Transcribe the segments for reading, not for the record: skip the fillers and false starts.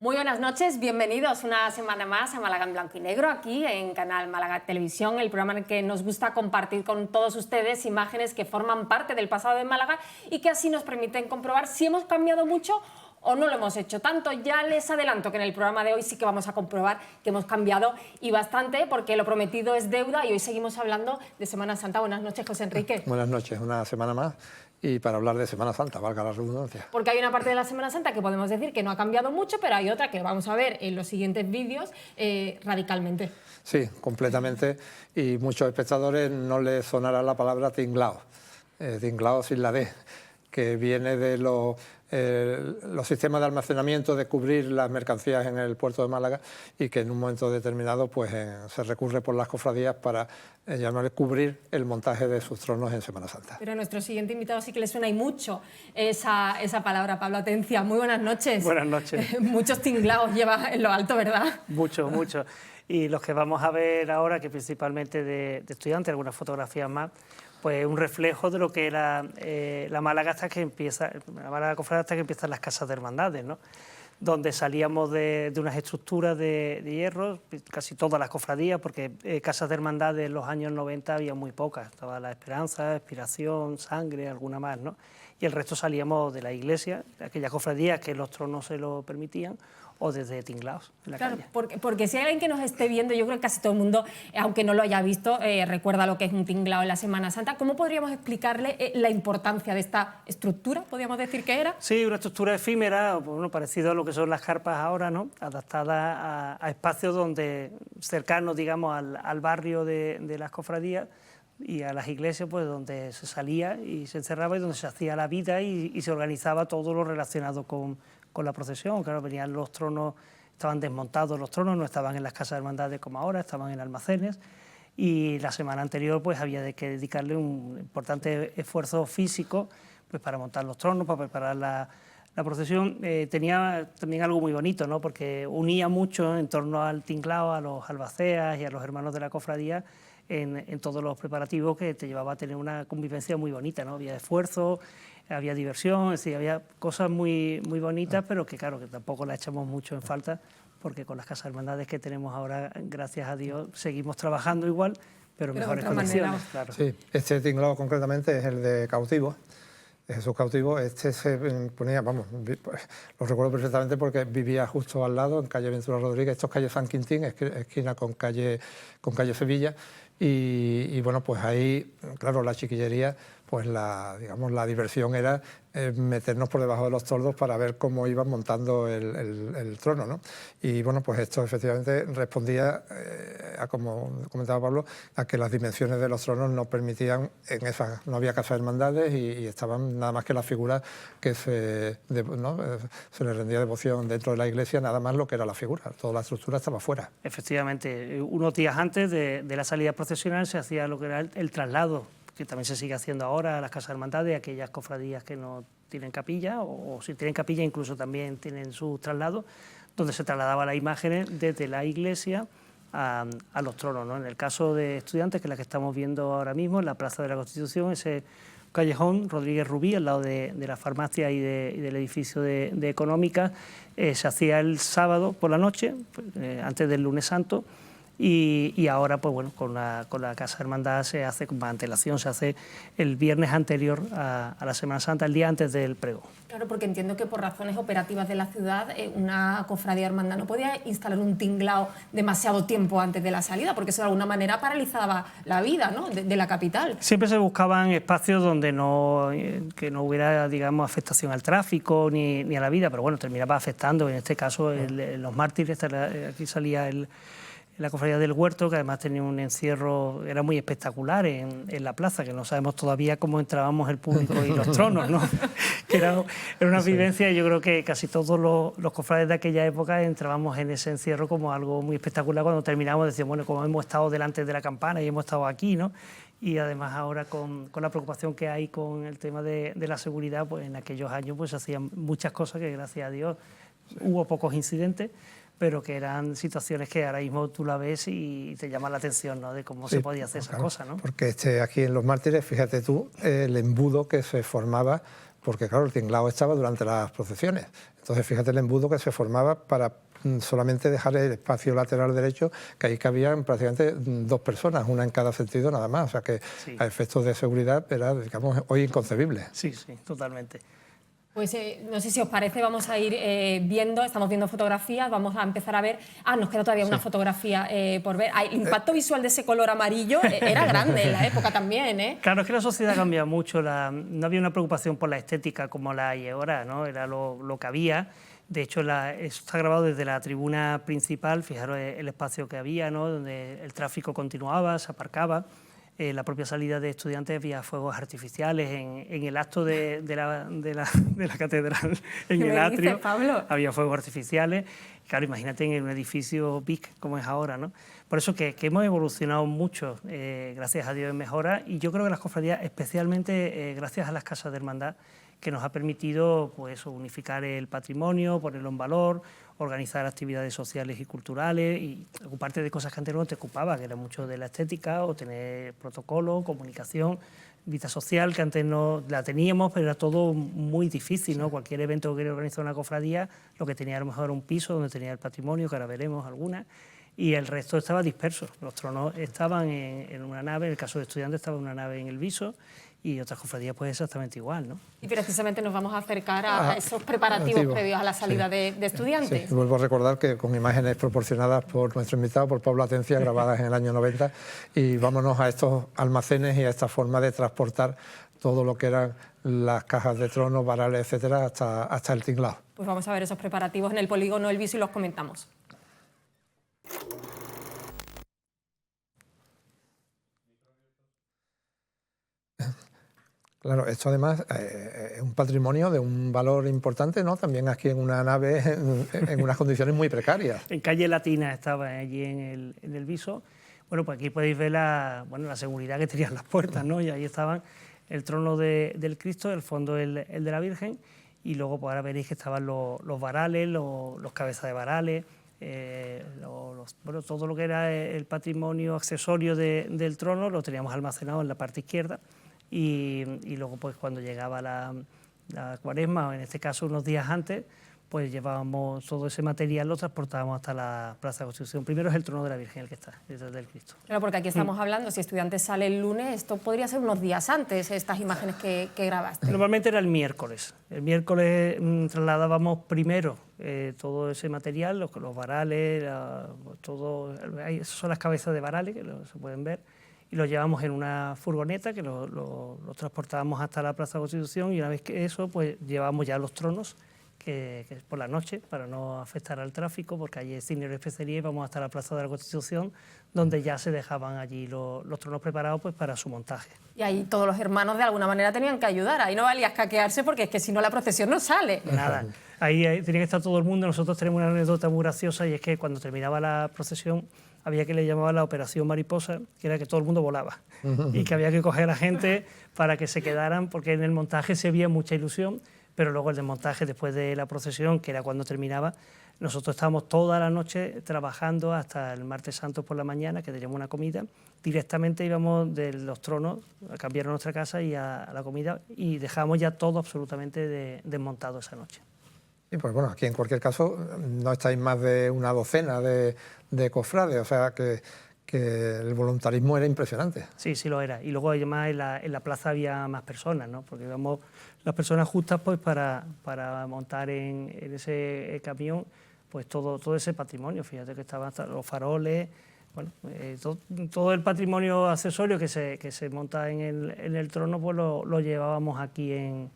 Muy buenas noches, bienvenidos una semana más a Málaga en Blanco y Negro, aquí en Canal Málaga Televisión, el programa en el que nos gusta compartir con todos ustedes imágenes que forman parte del pasado de Málaga y que así nos permiten comprobar si hemos cambiado mucho o no lo hemos hecho tanto. Ya les adelanto que en el programa de hoy sí que vamos a comprobar que hemos cambiado y bastante, porque lo prometido es deuda y hoy seguimos hablando de Semana Santa. Buenas noches, José Enrique. Buenas noches, una semana más y para hablar de Semana Santa, valga la redundancia. Porque hay una parte de la Semana Santa que podemos decir que no ha cambiado mucho, pero hay otra que vamos a ver en los siguientes vídeos radicalmente. Sí, completamente, y muchos espectadores no les sonará la palabra tinglao, tinglao sin la D, que viene de los sistemas de almacenamiento, de cubrir las mercancías en el puerto de Málaga, y que en un momento determinado pues, se recurre por las cofradías para cubrir el montaje de sus tronos en Semana Santa. Pero a nuestro siguiente invitado sí que le suena y mucho esa palabra. Pablo Atencia, muy buenas noches. Buenas noches. Muchos tinglaos lleva en lo alto, ¿verdad? Muchos, muchos. Y los que vamos a ver ahora, que principalmente de estudiantes, algunas fotografías más, pues un reflejo de lo que era la Málaga hasta que empieza, la Málaga Cofradía hasta que empiezan las casas de hermandades, ¿no? Donde salíamos de unas estructuras de hierro, casi todas las cofradías, porque casas de hermandades en los años 90 había muy pocas, estaba La Esperanza, Expiración, Sangre, alguna más, ¿no? Y el resto salíamos de la iglesia, de aquellas cofradías que los tronos se lo permitían, o desde tinglaos en la calle. Porque si hay alguien que nos esté viendo, yo creo que casi todo el mundo, aunque no lo haya visto, recuerda lo que es un tinglao en la Semana Santa. ¿Cómo podríamos explicarle la importancia de esta estructura? ¿Podríamos decir que era? Sí, una estructura efímera, bueno, parecido a lo que son las carpas ahora, ¿no? Adaptada a espacios donde cercanos, digamos, al barrio de las cofradías y a las iglesias, pues donde se salía y se encerraba y donde se hacía la vida y se organizaba todo lo relacionado con la procesión. Claro, venían los tronos, estaban desmontados los tronos, no estaban en las casas de hermandades como ahora, estaban en almacenes, y la semana anterior pues había que dedicarle un importante esfuerzo físico pues para montar los tronos, para preparar la procesión. Tenía también algo muy bonito, ¿no? Porque unía mucho en torno al tinglao, a los albaceas y a los hermanos de la cofradía en todos los preparativos, que te llevaba a tener una convivencia muy bonita, ¿no? Había esfuerzo, había diversión, es decir, había cosas muy bonitas, pero que claro, que tampoco las echamos mucho en falta, porque con las casas hermandades que tenemos ahora, gracias a Dios, seguimos trabajando igual, pero mejores condiciones. Claro. Sí, este tinglao concretamente es el de cautivo, de Jesús cautivo. Este se ponía, vamos, lo recuerdo perfectamente porque vivía justo al lado, en calle Ventura Rodríguez, esto es calle San Quintín, esquina con calle Sevilla, y bueno, pues ahí, claro, la chiquillería, pues digamos, la diversión era meternos por debajo de los toldos para ver cómo iban montando el trono, ¿no? Y bueno, pues esto efectivamente respondía, como comentaba Pablo, a que las dimensiones de los tronos no permitían, no había casas de hermandades y estaban nada más que las figuras que se le rendía devoción dentro de la iglesia, nada más lo que era la figura, toda la estructura estaba fuera. Efectivamente, unos días antes de la salida procesional se hacía lo que era el traslado, que también se sigue haciendo ahora a las casas de hermandades, aquellas cofradías que no tienen capilla, o si tienen capilla incluso también tienen su traslado, donde se trasladaba las imágenes desde la iglesia a los tronos, ¿no? En el caso de estudiantes, que es la que estamos viendo ahora mismo, en la Plaza de la Constitución, ese callejón Rodríguez Rubí, al lado de la farmacia y del edificio de Económica, se hacía el sábado por la noche, antes del lunes santo, y ahora, pues bueno, con la Casa Hermandad se hace con más antelación, se hace el viernes anterior a la Semana Santa, el día antes del pregón. Claro, porque entiendo que por razones operativas de la ciudad, una cofradía hermandad no podía instalar un tinglao demasiado tiempo antes de la salida, porque eso de alguna manera paralizaba la vida, ¿no?, de la capital. Siempre se buscaban espacios donde que no hubiera, digamos, afectación al tráfico ni a la vida, pero bueno, terminaba afectando, en este caso, los mártires. Aquí salía la cofradía del Huerto, que además tenía un encierro, era muy espectacular en la plaza, que no sabemos todavía cómo entrábamos el público y los tronos, ¿no? Que era una vivencia, y yo creo que casi todos los cofrades de aquella época entrábamos en ese encierro como algo muy espectacular. Cuando terminamos decíamos, bueno, como hemos estado delante de la campana y hemos estado aquí, ¿no? Y además ahora con la preocupación que hay con el tema de la seguridad, pues en aquellos años pues se hacían muchas cosas que, gracias a Dios, hubo pocos incidentes, pero que eran situaciones que ahora mismo tú la ves y te llama la atención, ¿no?, de cómo se podía hacer esa cosa, ¿no? Porque aquí en Los Mártires, fíjate tú, el embudo que se formaba porque claro, el tinglado estaba durante las procesiones. Entonces fíjate el embudo que se formaba para solamente dejar el espacio lateral derecho, que ahí cabían prácticamente 2 personas, una en cada sentido nada más, o sea que Sí. a efectos de seguridad era, digamos, hoy inconcebible. Sí, totalmente. Pues no sé si os parece, vamos a ir viendo, estamos viendo fotografías, vamos a empezar a ver... nos queda todavía una fotografía por ver. El impacto visual de ese color amarillo era grande en la época también, ¿eh? Claro, es que la sociedad ha cambiado mucho, no había una preocupación por la estética como la hay ahora, ¿no? Era lo que había. De hecho, eso está grabado desde la tribuna principal, fijaros el espacio que había, ¿no? Donde el tráfico continuaba, se aparcaba. La propia salida de estudiantes había fuegos artificiales en el acto de la catedral, en el atrio. Dices, Pablo? Había fuegos artificiales. Claro, imagínate en un edificio big como es ahora, ¿no? Por eso que hemos evolucionado mucho, gracias a Dios, en mejora, y yo creo que las cofradías, especialmente gracias a las casas de hermandad, que nos ha permitido pues, unificar el patrimonio, ponerlo en valor, organizar actividades sociales y culturales y ocuparte de cosas que antes no te ocupaba, que era mucho de la estética o tener protocolo, comunicación, vida social, que antes no la teníamos, pero era todo muy difícil, ¿no? Cualquier evento que quería organizar una cofradía, lo que tenía a lo mejor era un piso donde tenía el patrimonio, que ahora veremos algunas, y el resto estaba disperso. Los tronos estaban en una nave, en el caso de estudiantes estaba en una nave en el viso, y otras cofradías pues exactamente igual, ¿no? Y precisamente nos vamos a acercar a esos preparativos previos a la salida de estudiantes. Sí. Vuelvo a recordar que con imágenes proporcionadas por nuestro invitado, por Pablo Atencia, grabadas en el año 90, y vámonos a estos almacenes y a esta forma de transportar todo lo que eran las cajas de tronos, varales, etcétera, hasta el tinglado. Pues vamos a ver esos preparativos en el polígono El Viso y los comentamos. Claro, esto además es un patrimonio de un valor importante, ¿no? También aquí en una nave en unas condiciones muy precarias. En calle Latina estaba allí en el viso. Bueno, pues aquí podéis ver la seguridad que tenían las puertas, ¿no? Y ahí estaban el trono del Cristo, el fondo el de la Virgen, y luego pues ahora veréis que estaban los varales, los cabezas de varales, todo lo que era el patrimonio accesorio del trono lo teníamos almacenado en la parte izquierda. Y luego, pues cuando llegaba la Cuaresma, o en este caso unos días antes, pues llevábamos todo ese material, lo transportábamos hasta la Plaza de Constitución. Primero es el trono de la Virgen el que está, es el del Cristo. Claro, porque aquí estamos hablando, si estudiantes sale el lunes, esto podría ser unos días antes, estas imágenes que grabaste. Normalmente era el miércoles. El miércoles trasladábamos primero todo ese material, los varales, esas son las cabezas de varales, que se pueden ver, y lo llevamos en una furgoneta que lo transportábamos hasta la Plaza de Constitución, y una vez que eso, pues llevamos ya los tronos, que es por la noche, para no afectar al tráfico, porque allí es cine y especería, y vamos hasta la Plaza de la Constitución, donde ya se dejaban allí los tronos preparados pues, para su montaje. Y ahí todos los hermanos de alguna manera tenían que ayudar, ahí no valía escaquearse porque es que si no la procesión no sale. Nada, ahí tenía que estar todo el mundo. Nosotros tenemos una anécdota muy graciosa, y es que cuando terminaba la procesión había que le llamaban la operación mariposa, que era que todo el mundo volaba y que había que coger a la gente para que se quedaran, porque en el montaje se veía mucha ilusión, pero luego el desmontaje después de la procesión, que era cuando terminaba, nosotros estábamos toda la noche trabajando hasta el martes santo por la mañana, que teníamos una comida. Directamente íbamos de los tronos a cambiar a nuestra casa y a la comida, y dejamos ya todo absolutamente desmontado esa noche. Y pues bueno, aquí en cualquier caso no estáis más de una docena de cofrades, o sea que el voluntarismo era impresionante. Sí, sí lo era. Y luego además en la plaza había más personas, ¿no? Porque íbamos las personas justas pues para montar en ese camión pues todo ese patrimonio. Fíjate que estaban hasta los faroles, bueno, todo el patrimonio accesorio que se monta en el trono, pues lo llevábamos aquí en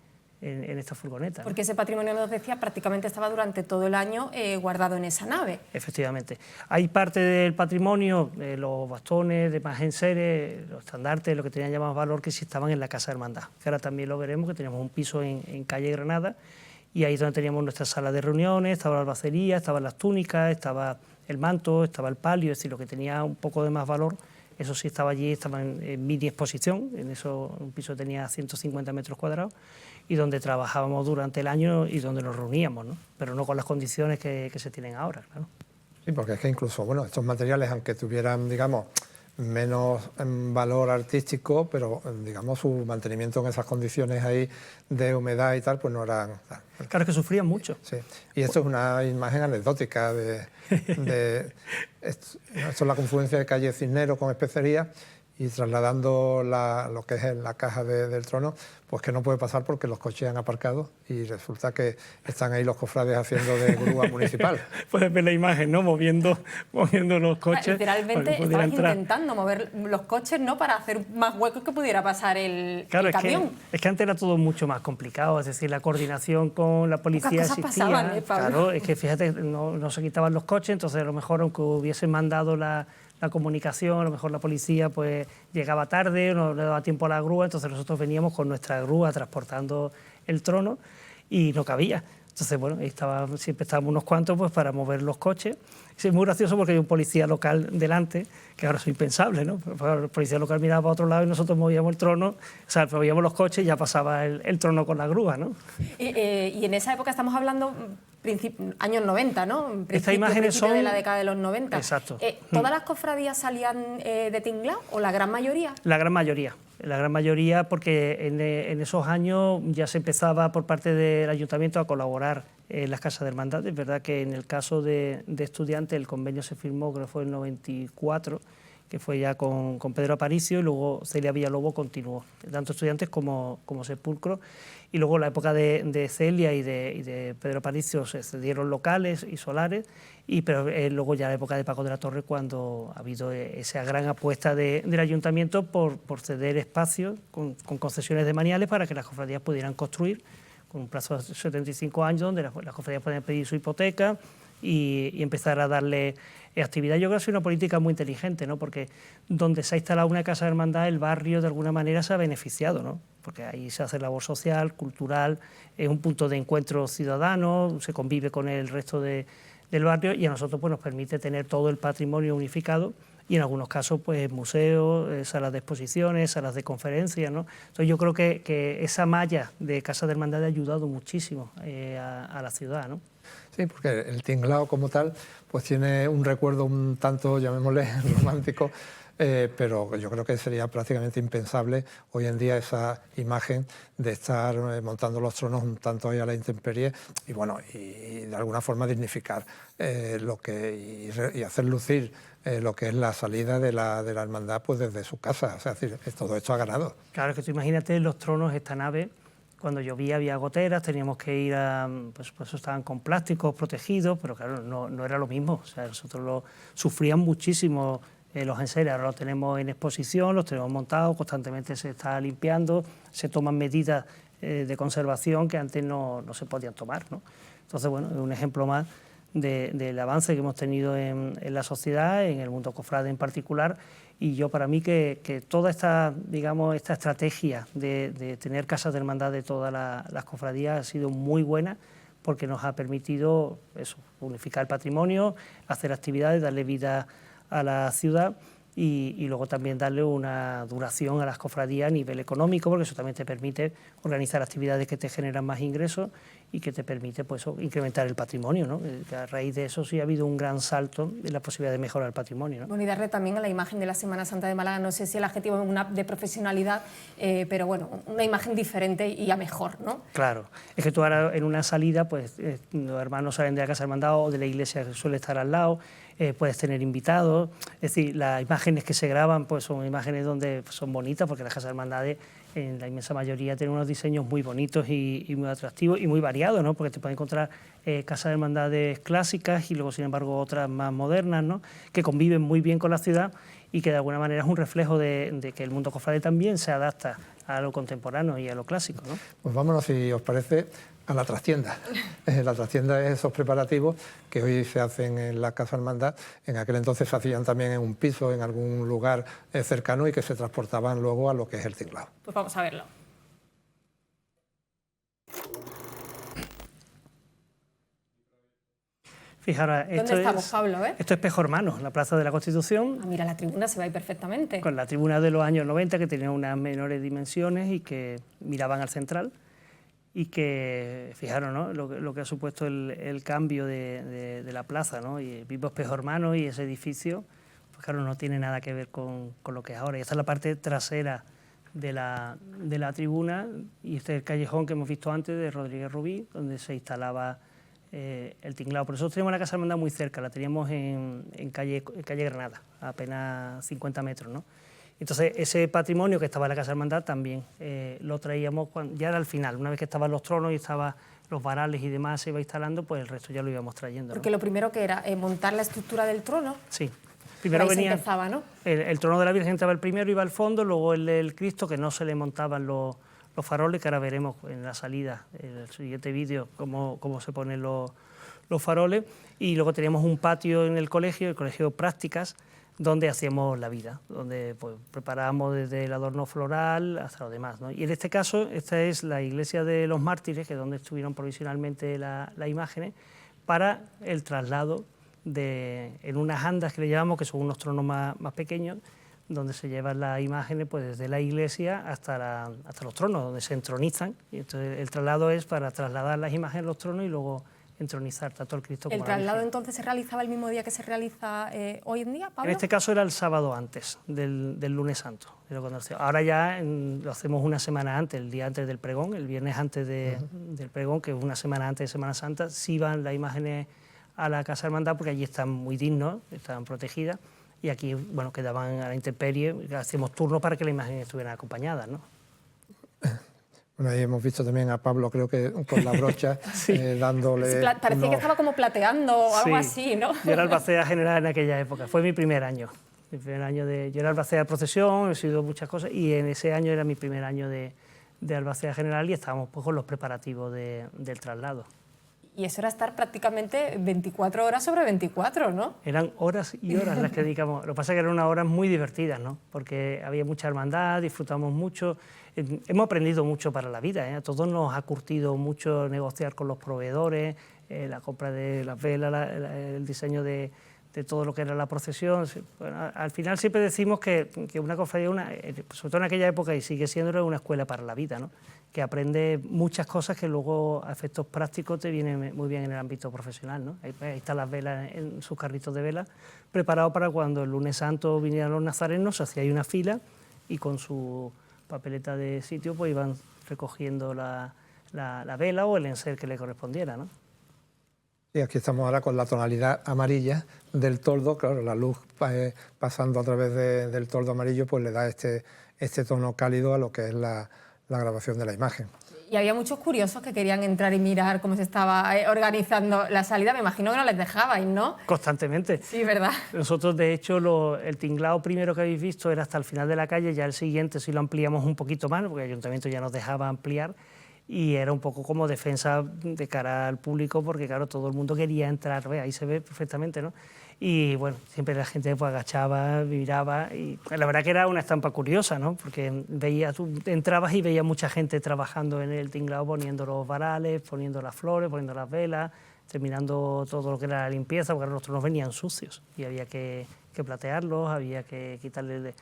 esta furgoneta, ¿no? Porque ese patrimonio, nos decía, prácticamente estaba durante todo el año guardado en esa nave. Efectivamente. Hay parte del patrimonio, los bastones, demás enseres, los estandartes, lo que tenían ya más valor, que sí estaban en la Casa de Hermandad, que ahora también lo veremos, que teníamos un piso en calle Granada, y ahí es donde teníamos nuestra sala de reuniones, estaba la albacería, estaban las túnicas, estaba el manto, estaba el palio, es decir, lo que tenía un poco de más valor, eso sí estaba allí, estaba en mini exposición, en eso un piso tenía 150 metros cuadrados, y donde trabajábamos durante el año y donde nos reuníamos, ¿no? Pero no con las condiciones que se tienen ahora, claro. Sí, porque es que incluso, bueno, estos materiales, aunque tuvieran, digamos, menos valor artístico, pero digamos su mantenimiento en esas condiciones ahí de humedad y tal, pues no eran... Claro, que sufrían mucho. Sí, y esto es una imagen anecdótica esto es la confluencia de calle Cisneros con Especería, y trasladando lo que es la caja del trono, pues que no puede pasar porque los coches han aparcado y resulta que están ahí los cofrades haciendo de grúa municipal. Puedes ver la imagen, ¿no? Moviendo los coches. Literalmente estabas intentando mover los coches, ¿no?, para hacer más huecos que pudiera pasar el camión. Es que antes era todo mucho más complicado, es decir, la coordinación con la policía existía. Pasaban, Pablo. Claro, es que fíjate, no se quitaban los coches, entonces a lo mejor aunque hubiesen mandado la comunicación, a lo mejor la policía pues llegaba tarde, no le daba tiempo a la grúa, entonces nosotros veníamos con nuestra grúa transportando el trono y no cabía. Entonces, bueno, siempre estábamos unos cuantos pues para mover los coches. Es muy gracioso porque hay un policía local delante, que ahora es impensable, ¿no? Pero el policía local miraba para otro lado y nosotros movíamos el trono, o sea, movíamos los coches y ya pasaba el trono con la grúa, ¿no? Y en esa época estamos hablando años 90, ¿no? Estas imágenes son de la década de los 90. Exacto. ¿Todas las cofradías salían de Tinglao o la gran mayoría? La gran mayoría porque en esos años ya se empezaba por parte del ayuntamiento a colaborar en las casas de hermandad. Es verdad que en el caso de estudiantes el convenio se firmó, creo que fue en el 94, que fue ya con Pedro Aparicio, y luego Celia Villalobos continuó, tanto estudiantes como sepulcro. Y luego en la época de Celia y de Pedro Aparicio se cedieron locales y solares, pero luego ya en la época de Paco de la Torre, cuando ha habido esa gran apuesta del ayuntamiento por ceder espacios con concesiones de maniales para que las cofradías pudieran construir, con un plazo de 75 años, donde las cofradías pueden pedir su hipoteca y empezar a darle actividad. Yo creo que es una política muy inteligente, ¿no? Porque donde se ha instalado una casa de hermandad, el barrio de alguna manera se ha beneficiado, ¿no? Porque ahí se hace labor social, cultural, es un punto de encuentro ciudadano, se convive con el resto del barrio, y a nosotros pues nos permite tener todo el patrimonio unificado, y en algunos casos pues museos, salas de exposiciones, salas de conferencias, ¿no? Entonces yo creo que esa malla de casa de hermandad ha ayudado muchísimo a la ciudad, ¿no? Sí, porque el tinglao como tal pues tiene un recuerdo un tanto, llamémosle, romántico, pero yo creo que sería prácticamente impensable hoy en día esa imagen de estar montando los tronos un tanto ahí a la intemperie y, bueno, y de alguna forma dignificar y hacer lucir lo que es la salida de la hermandad pues desde su casa. O sea, es decir, todo esto ha ganado. Claro, es que tú imagínate los tronos, esta nave. Cuando llovía había goteras, teníamos que ir pues estaban con plásticos protegidos, pero claro, no era lo mismo. O sea, nosotros sufrían muchísimo los enseres. Ahora los tenemos en exposición, los tenemos montados, constantemente se está limpiando, se toman medidas de conservación que antes no se podían tomar, ¿no? Entonces, bueno, es un ejemplo más del avance que hemos tenido en la sociedad, en el mundo cofrade en particular. Y yo, para mí, que toda esta estrategia de tener casas de hermandad de todas las cofradías ha sido muy buena, porque nos ha permitido eso, unificar el patrimonio, hacer actividades, darle vida a la ciudad y luego también darle una duración a las cofradías a nivel económico, porque eso también te permite organizar actividades que te generan más ingresos y que te permite pues, incrementar el patrimonio, ¿no? A raíz de eso sí ha habido un gran salto en la posibilidad de mejorar el patrimonio, ¿no? Bueno, y darle también a la imagen de la Semana Santa de Málaga, no sé si el adjetivo es de profesionalidad, pero bueno, una imagen diferente y a mejor, ¿no? Claro, es que tú ahora en una salida, pues los hermanos salen de la casa de hermandad o de la iglesia que suele estar al lado, puedes tener invitados, es decir, las imágenes que se graban pues son imágenes donde son bonitas, porque las casas de hermandades en la inmensa mayoría tienen unos diseños muy bonitos y muy atractivos y muy variados, ¿no? Porque te puedes encontrar casas de hermandades clásicas y luego, sin embargo, otras más modernas, ¿no? Que conviven muy bien con la ciudad y que de alguna manera es un reflejo de que el mundo cofrade también se adapta a lo contemporáneo y a lo clásico, ¿no? Pues vámonos, si os parece, a la trastienda. La trastienda es esos preparativos que hoy se hacen en la Casa Hermandad. En aquel entonces se hacían también en un piso, en algún lugar cercano, y que se transportaban luego a lo que es el tinglao. Pues vamos a verlo. Fijaros, ¿Dónde estamos, Pablo? Esto es Pejo Hermanos, la Plaza de la Constitución. Ah, mira, la tribuna se ve ahí perfectamente. Con la tribuna de los años 90, que tenía unas menores dimensiones y que miraban al central. Y que, fijaros, ¿no? lo que ha supuesto el cambio de la plaza, ¿no? Y vimos Pejo Hermanos y ese edificio, pues claro, no tiene nada que ver con lo que es ahora. Y esta es la parte trasera de la tribuna, y este es el callejón que hemos visto antes de Rodríguez Rubí, donde se instalaba el tinglado. Por eso tenemos la Casa Hermandad muy cerca, la teníamos en calle Granada, a apenas 50 metros, ¿no? Entonces, ese patrimonio que estaba en la Casa Hermandad también lo traíamos ya era al final, una vez que estaban los tronos y estaban los varales y demás, se iba instalando, pues el resto ya lo íbamos trayendo, ¿no? Porque lo primero que era montar la estructura del trono. Sí. Primero venía, empezaba, ¿no? El trono de la Virgen estaba el primero, iba al fondo, luego el del Cristo, que no se le montaban los faroles, que ahora veremos en la salida, en el siguiente vídeo, cómo se ponen los faroles, y luego teníamos un patio en el colegio Prácticas, donde hacíamos la vida, donde pues, preparábamos desde el adorno floral hasta lo demás, ¿no? Y en este caso, esta es la iglesia de los mártires, que es donde estuvieron provisionalmente las imágenes, para el traslado en unas andas que le llamamos, que son unos tronos más pequeños, donde se llevan las imágenes pues, desde la iglesia hasta los tronos, donde se entronizan. Y entonces el traslado es para trasladar las imágenes a los tronos y luego entronizar tanto el Cristo como la Virgen. ¿El traslado entonces se realizaba el mismo día que se realiza hoy en día, Pablo? En este caso era el sábado antes del lunes santo. Ahora ya lo hacemos una semana antes, el día antes del pregón, el viernes antes del pregón, que es una semana antes de Semana Santa. Sí van las imágenes a la Casa Hermandad porque allí están muy dignos, están protegidas, y aquí bueno, quedaban a la intemperie, hacemos turnos para que las imágenes estuvieran acompañadas, ¿no? Bueno, ahí hemos visto también a Pablo, creo que con la brocha, sí. Dándole... Parecía que estaba como plateando o algo así, ¿no? Yo era albacea general en aquella época, fue mi primer año. Yo era albacea de procesión, he sido muchas cosas, y en ese año era mi primer año de albacea general, y estábamos pues, con los preparativos del traslado. Y eso era estar prácticamente 24 horas sobre 24, ¿no? Eran horas y horas las que dedicamos. Lo que pasa es que eran unas horas muy divertidas, ¿no? Porque había mucha hermandad, disfrutamos mucho. Hemos aprendido mucho para la vida, ¿eh? A todos nos ha curtido mucho negociar con los proveedores, la compra de las velas, el diseño de todo lo que era la procesión. Bueno, al final siempre decimos que una cofradía, sobre todo en aquella época, y sigue siendo una escuela para la vida, ¿no? Que aprende muchas cosas que luego a efectos prácticos te vienen muy bien en el ámbito profesional, ¿no? Ahí están las velas en sus carritos de vela, preparados para cuando el lunes santo vinieran los nazarenos, se hacía ahí una fila y con su papeleta de sitio pues iban recogiendo la vela o el enser que le correspondiera, ¿no? Y aquí estamos ahora con la tonalidad amarilla del toldo, claro, la luz pasando a través del toldo amarillo pues le da este tono cálido a lo que es la grabación de la imagen. Y había muchos curiosos que querían entrar y mirar cómo se estaba organizando la salida. Me imagino que no les dejabais, ¿no? Constantemente. Sí, ¿verdad? Nosotros, de hecho, el tinglado primero que habéis visto era hasta el final de la calle, ya el siguiente sí lo ampliamos un poquito más, porque el ayuntamiento ya nos dejaba ampliar, y era un poco como defensa de cara al público, porque claro, todo el mundo quería entrar, ahí se ve perfectamente, ¿no? Y bueno, siempre la gente pues agachaba, miraba, y la verdad que era una estampa curiosa, ¿no? Porque tú entrabas y veías mucha gente trabajando en el tinglado, poniendo los varales, poniendo las flores, poniendo las velas, terminando todo lo que era la limpieza, porque los tronos venían sucios y había que platearlos, había que quitarle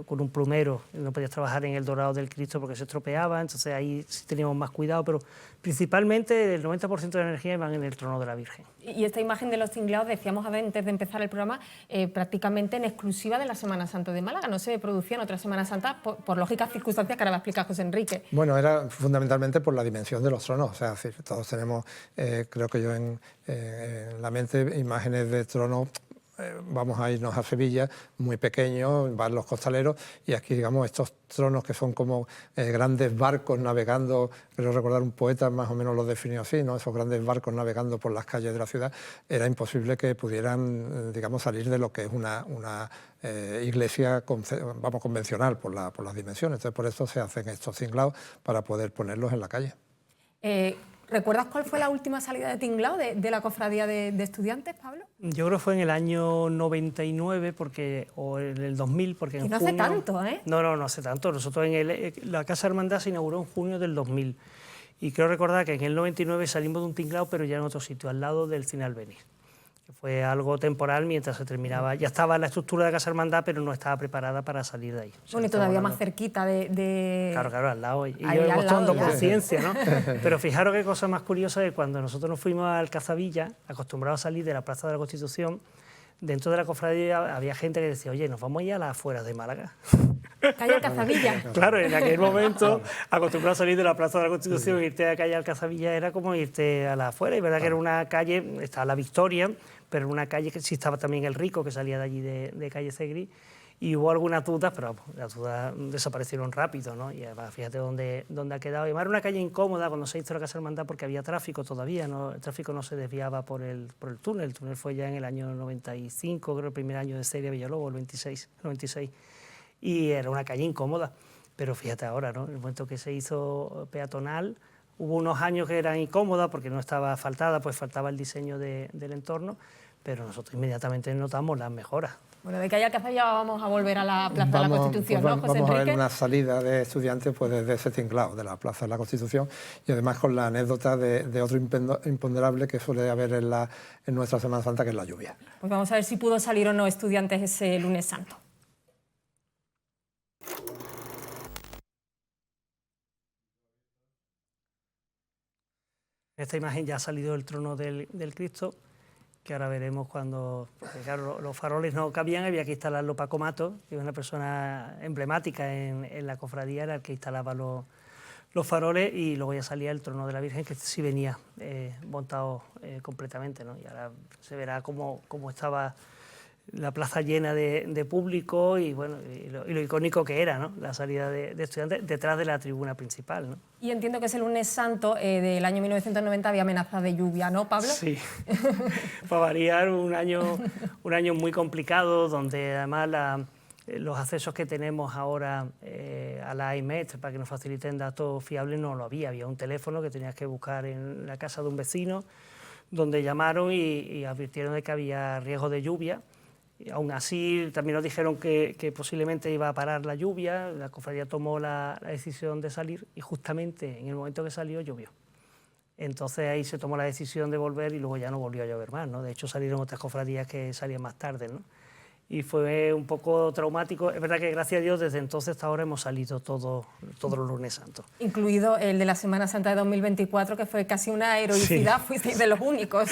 con un plumero, no podías trabajar en el dorado del Cristo porque se estropeaba, entonces ahí sí teníamos más cuidado, pero principalmente el 90% de la energía iban en el trono de la Virgen. Y esta imagen de los tinglados, decíamos antes de empezar el programa, prácticamente en exclusiva de la Semana Santa de Málaga, no se producía en otra Semana Santa por lógicas circunstancias que ahora va a explicar José Enrique. Bueno, era fundamentalmente por la dimensión de los tronos, o sea, todos tenemos, creo que yo en la mente, imágenes de tronos. Vamos a irnos a Sevilla, muy pequeños, van los costaleros, y aquí, digamos, estos tronos que son como grandes barcos navegando, creo recordar un poeta más o menos lo definió así, ¿no? Esos grandes barcos navegando por las calles de la ciudad, era imposible que pudieran, digamos, salir de lo que es una iglesia convencional por las dimensiones. Entonces, por eso se hacen estos tinglados para poder ponerlos en la calle. ¿Recuerdas cuál fue la última salida de tinglado de la cofradía de estudiantes, Pablo? Yo creo que fue en el año 99 o en el 2000, porque en no junio... hace tanto, ¿eh? No hace tanto. Nosotros la Casa Hermandad se inauguró en junio del 2000 y creo recordar que en el 99 salimos de un tinglado, pero ya en otro sitio, al lado del Cine Albéniz. Fue algo temporal mientras se terminaba. Ya estaba la estructura de Casa Hermandad, pero no estaba preparada para salir de ahí. Bueno, y todavía más cerquita de... Claro, al lado. Y yo ahí hemos tomado lado, conciencia, ¿no? Pero fijaros qué cosa más curiosa, que cuando nosotros nos fuimos al Cazavilla, acostumbrados a salir de la Plaza de la Constitución, dentro de la cofradía había gente que decía, oye, nos vamos a ir a las afueras de Málaga. Calle Alcazabilla. Claro, en aquel momento, acostumbrado a salir de la Plaza de la Constitución, irte a calle Alcazabilla era como irte a la afuera, y verdad que era una calle, estaba la Victoria, pero era una calle que sí estaba también el Rico, que salía de allí de calle Segri, y hubo algunas dudas, pero las dudas desaparecieron rápido, ¿no? Y además, fíjate dónde ha quedado. Y además era una calle incómoda cuando se hizo la Casa Hermandad porque había tráfico todavía, ¿no? El tráfico no se desviaba por el túnel fue ya en el año 95, creo, el primer año de serie Villalobos, el 96. Y era una calle incómoda, pero fíjate ahora, ¿no? En el momento que se hizo peatonal, hubo unos años que eran incómodas porque no estaba asfaltada, pues faltaba el diseño del entorno, pero nosotros inmediatamente notamos las mejoras. Bueno, de calle Alcazabilla vamos a volver a la Plaza de la Constitución, pues ¿no, José vamos a ver Enrique? una salida de estudiantes pues desde ese tinglado de la Plaza de la Constitución, y además con la anécdota de otro imponderable que suele haber en nuestra Semana Santa, que es la lluvia. Pues vamos a ver si pudo salir o no estudiantes ese lunes santo. Esta imagen ya ha salido del trono del Cristo, que ahora veremos cuando, porque claro, los faroles no cabían, había que instalarlo Paco Mato, que es una persona emblemática en la cofradía, era el que instalaba los faroles, y luego ya salía el trono de la Virgen, que sí venía montado completamente, ¿no? Y ahora se verá cómo estaba la plaza llena de público, y bueno, y lo icónico que era, ¿no? La salida de estudiantes detrás de la tribuna principal, ¿no? Y entiendo que es el lunes santo del año 1990, había amenaza de lluvia, ¿no, Pablo? Sí, para variar, un año muy complicado, donde además los accesos que tenemos ahora a la AIMET para que nos faciliten datos fiables no lo había un teléfono que tenías que buscar en la casa de un vecino, donde llamaron y advirtieron de que había riesgo de lluvia. Y aún así, también nos dijeron que posiblemente iba a parar la lluvia, la cofradía tomó la decisión de salir, y justamente en el momento que salió llovió. Entonces ahí se tomó la decisión de volver, y luego ya no volvió a llover más, ¿no? De hecho salieron otras cofradías que salían más tarde, ¿no? Y fue un poco traumático. Es verdad que gracias a Dios desde entonces hasta ahora hemos salido todos los lunes santos. Incluido el de la Semana Santa de 2024, que fue casi una heroicidad, sí. Fuisteis de los únicos.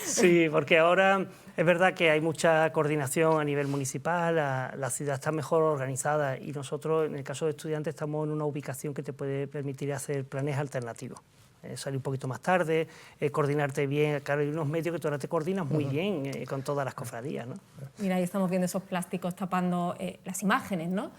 Sí, porque ahora es verdad que hay mucha coordinación a nivel municipal, la ciudad está mejor organizada, y nosotros, en el caso de estudiantes, estamos en una ubicación que te puede permitir hacer planes alternativos. Salir un poquito más tarde, coordinarte bien. Claro, hay unos medios que tú ahora te coordinas muy bien con todas las cofradías, ¿no? Mira, ahí estamos viendo esos plásticos tapando las imágenes, ¿no?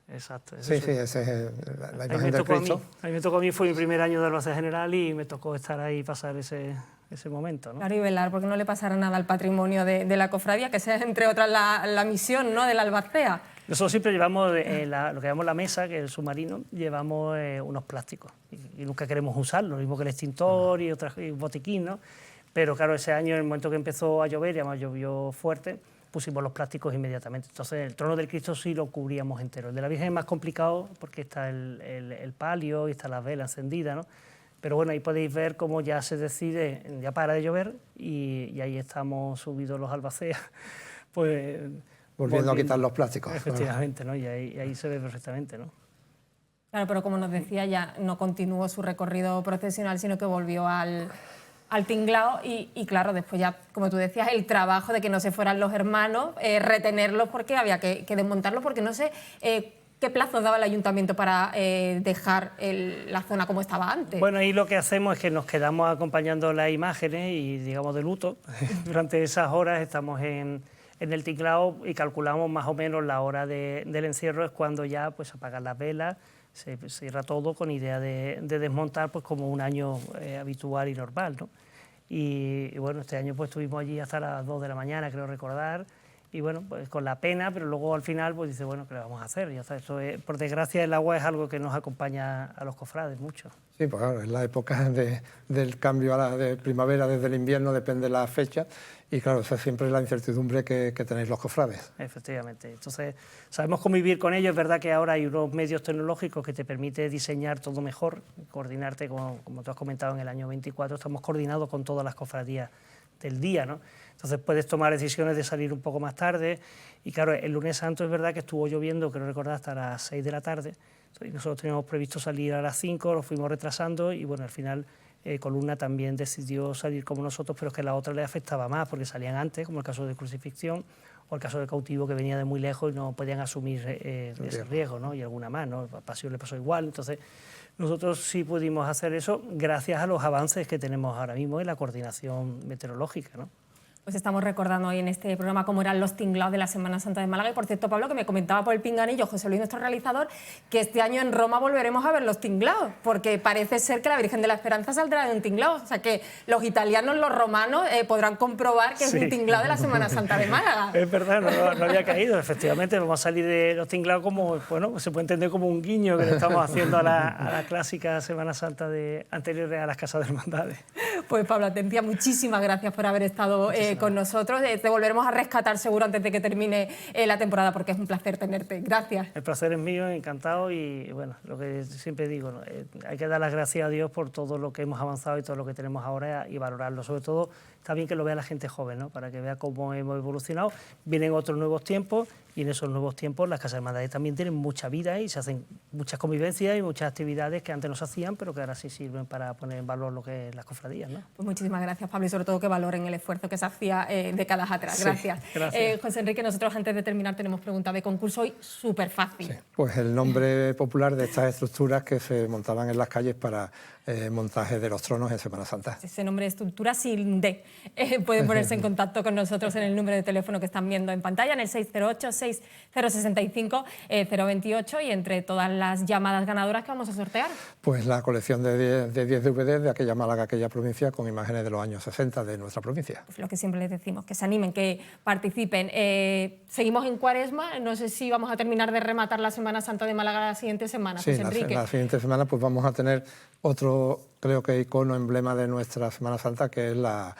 Exacto. Sí, esa es la imagen del Cristo. A mí me tocó a mí, fue mi primer año de albacea general, y me tocó estar ahí y pasar ese momento, ¿no? Claro, y velar porque no le pasara nada al patrimonio de la cofradía, que sea, entre otras, la misión, ¿no?, de la albacea. Nosotros siempre llevamos, lo que llamamos la mesa, que es el submarino, llevamos unos plásticos, y nunca queremos usarlo, lo mismo que el extintor y un botiquín, ¿no? Pero claro, ese año, en el momento que empezó a llover, y además llovió fuerte, pusimos los plásticos inmediatamente. Entonces el trono del Cristo sí lo cubríamos entero. El de la Virgen es más complicado porque está el palio y está la vela encendida, ¿no? Pero bueno, ahí podéis ver cómo ya se decide, ya para de llover, y ahí estamos subidos los albaceas, pues volviendo a quitar los plásticos. Efectivamente, ¿no? Y ahí se ve perfectamente, ¿no? Claro, pero como nos decía, ya no continuó su recorrido procesional, sino que volvió al tinglao, y claro, después ya, como tú decías, el trabajo de que no se fueran los hermanos, retenerlos porque había que desmontarlos, porque no sé qué plazos daba el ayuntamiento para dejar la zona como estaba antes. Bueno, ahí lo que hacemos es que nos quedamos acompañando las imágenes y, digamos, de luto. Durante esas horas estamos en el tinglao y calculamos más o menos la hora del encierro, es cuando ya pues apagan las velas, se cierra todo con idea de desmontar, pues como un año habitual y normal, ¿no? Y bueno, este año pues estuvimos allí hasta las 2 de la mañana, creo recordar, y bueno, pues con la pena, pero luego al final pues dice, bueno, ¿qué le vamos a hacer? Y ya está, esto es, por desgracia el agua es algo que nos acompaña a los cofrades mucho. Sí, pues claro, es la época del cambio de primavera, desde el invierno, depende de la fecha, y claro, esa siempre es la incertidumbre que tenéis los cofrades. Efectivamente, entonces sabemos convivir con ello. Es verdad que ahora hay unos medios tecnológicos que te permiten diseñar todo mejor, coordinarte, como tú has comentado, en el año 24 estamos coordinados con todas las cofradías del día, ¿no? Entonces puedes tomar decisiones de salir un poco más tarde, y claro, el lunes santo es verdad que estuvo lloviendo, creo recordar, hasta las 6 de la tarde, y nosotros teníamos previsto salir a las 5, lo fuimos retrasando, y bueno, al final Columna también decidió salir como nosotros, pero es que la otra le afectaba más, porque salían antes, como el caso de Crucifixión, o el caso del Cautivo, que venía de muy lejos y no podían asumir ese riesgo, ¿no? Y alguna más, ¿no? A Pasión le pasó igual. Entonces, nosotros sí pudimos hacer eso gracias a los avances que tenemos ahora mismo en la coordinación meteorológica, ¿no? Pues estamos recordando hoy en este programa cómo eran los tinglados de la Semana Santa de Málaga. Y por cierto, Pablo, que me comentaba por el pinganillo José Luis, nuestro realizador, que este año en Roma volveremos a ver los tinglados, porque parece ser que la Virgen de la Esperanza saldrá de un tinglado. O sea que los italianos, los romanos, podrán comprobar que es un tinglado de la Semana Santa de Málaga. Es verdad, no había caído. Efectivamente, vamos a salir de los tinglados como, bueno, se puede entender como un guiño que le estamos haciendo a la clásica Semana Santa anterior a las Casas de Hermandades. Pues Pablo Atencia, muchísimas gracias por haber estado con nosotros. Te volveremos a rescatar seguro antes de que termine la temporada, porque es un placer tenerte. Gracias. El placer es mío, encantado, y bueno, lo que siempre digo, ¿no? Hay que dar las gracias a Dios por todo lo que hemos avanzado y todo lo que tenemos ahora y valorarlo. Sobre todo, está bien que lo vea la gente joven, ¿no? Para que vea cómo hemos evolucionado. Vienen otros nuevos tiempos, y en esos nuevos tiempos las Casas de Hermandades también tienen mucha vida y se hacen muchas convivencias y muchas actividades que antes no se hacían, pero que ahora sí sirven para poner en valor lo que es las cofradías, ¿no? Pues muchísimas gracias, Pablo, y sobre todo que valoren el esfuerzo que se hacía décadas atrás. Gracias. Sí, gracias. José Enrique, nosotros antes de terminar tenemos pregunta de concurso hoy súper fácil. Sí, pues el nombre popular de estas estructuras que se montaban en las calles para montaje de los tronos en Semana Santa. Ese nombre de estructura sin D. Pueden ponerse en contacto con nosotros en el número de teléfono que están viendo en pantalla, en el 608-6065-028, y entre todas las llamadas ganadoras que vamos a sortear. Pues la colección de 10 DVDs de aquella Málaga, aquella provincia, con imágenes de los años 60 de nuestra provincia. Pues lo que siempre les decimos, que se animen, que participen. Seguimos en Cuaresma, no sé si vamos a terminar de rematar la Semana Santa de Málaga la siguiente semana, Sí, José Enrique. la siguiente semana pues vamos a tener otro, creo que icono, emblema de nuestra Semana Santa, que es la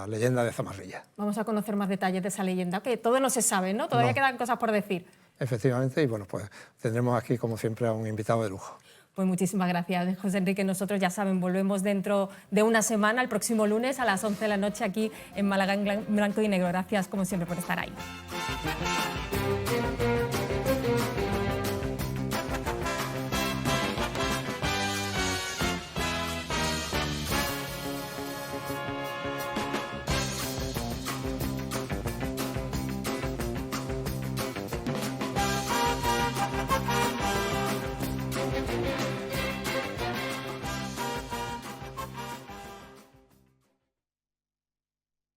leyenda de Zamarrilla. Vamos a conocer más detalles de esa leyenda, que todo no se sabe, ¿no? Todavía quedan cosas por decir. Efectivamente, y bueno, pues tendremos aquí, como siempre, a un invitado de lujo. Pues muchísimas gracias, José Enrique. Nosotros, ya saben, volvemos dentro de una semana, el próximo lunes a las 11 de la noche aquí en Málaga en Blanco y Negro. Gracias, como siempre, por estar ahí.